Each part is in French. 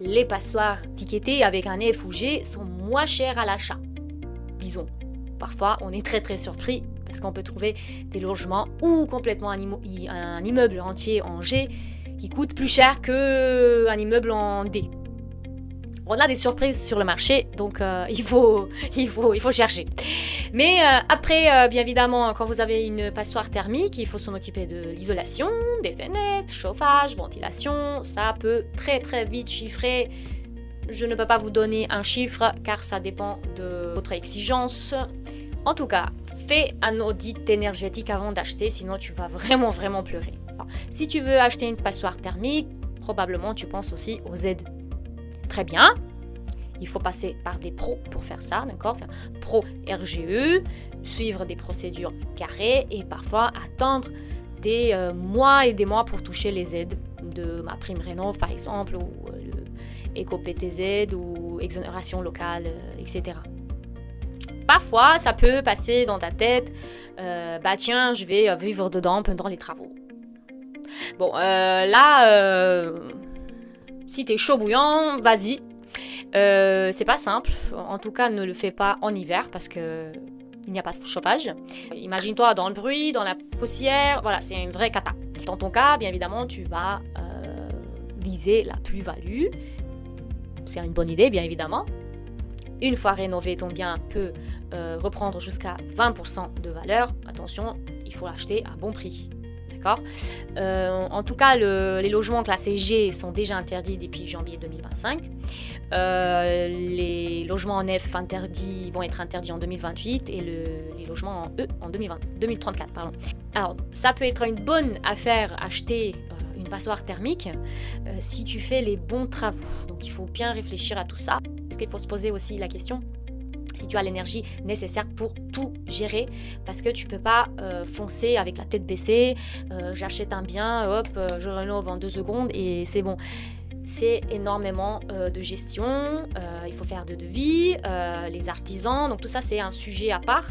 les passoires étiquetées avec un F ou G sont moins chères à l'achat. Disons, parfois on est très surpris parce qu'on peut trouver des logements ou complètement un immeuble entier en G qui coûte plus cher qu'un immeuble en D. On a des surprises sur le marché, donc il faut chercher. Mais après, bien évidemment, quand vous avez une passoire thermique, il faut s'en occuper de l'isolation, des fenêtres, chauffage, ventilation. Ça peut très vite chiffrer. Je ne peux pas vous donner un chiffre car ça dépend de votre exigence. En tout cas, fais un audit énergétique avant d'acheter, sinon tu vas vraiment pleurer. Alors, si tu veux acheter une passoire thermique, probablement tu penses aussi aux aides. Très bien, il faut passer par des pros pour faire ça, d'accord? C'est un pro RGE, suivre des procédures carrées et parfois attendre des mois et des mois pour toucher les aides de ma prime rénov par exemple, ou le éco-PTZ ou exonération locale, etc. Parfois, ça peut passer dans ta tête, bah tiens, je vais vivre dedans pendant les travaux. Bon, si t'es chaud bouillant, vas-y. C'est pas simple, en tout cas ne le fais pas en hiver parce que il n'y a pas de chauffage. Imagine-toi dans le bruit, dans la poussière, voilà, c'est une vraie cata. Dans ton cas, bien évidemment, tu vas viser la plus-value. C'est une bonne idée, bien évidemment. Une fois rénové, ton bien peut reprendre jusqu'à 20% de valeur. Attention, il faut l'acheter à bon prix. D'accord ? En tout cas, les logements classés G sont déjà interdits depuis janvier 2025. Les logements en F vont être interdits en 2028 et les logements en E en 2034. Pardon. Alors, ça peut être une bonne affaire acheter une passoire thermique si tu fais les bons travaux. Donc, il faut bien réfléchir à tout ça. Est-ce qu'il faut se poser aussi la question si tu as l'énergie nécessaire pour tout gérer, parce que tu peux pas foncer avec la tête baissée, j'achète un bien, hop, je rénove en 2 secondes et c'est bon. C'est énormément de gestion, il faut faire de devis, les artisans, donc tout ça c'est un sujet à part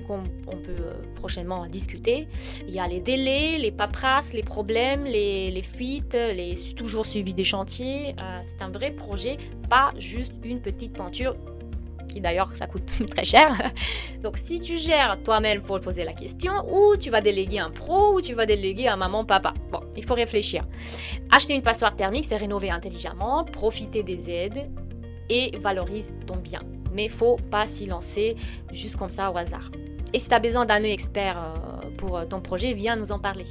qu'on peut prochainement discuter. Il y a les délais, les paperasses, les problèmes, les fuites, toujours suivi des chantiers. C'est un vrai projet, pas juste une petite peinture qui d'ailleurs ça coûte très cher. Donc si tu gères toi-même, il faut poser la question, ou tu vas déléguer un pro, ou tu vas déléguer à maman, papa. Bon, il faut réfléchir. Acheter une passoire thermique, c'est rénover intelligemment, profiter des aides et valorise ton bien. Mais faut pas s'y lancer juste comme ça au hasard. Et si tu as besoin d'un œil expert pour ton projet, viens nous en parler.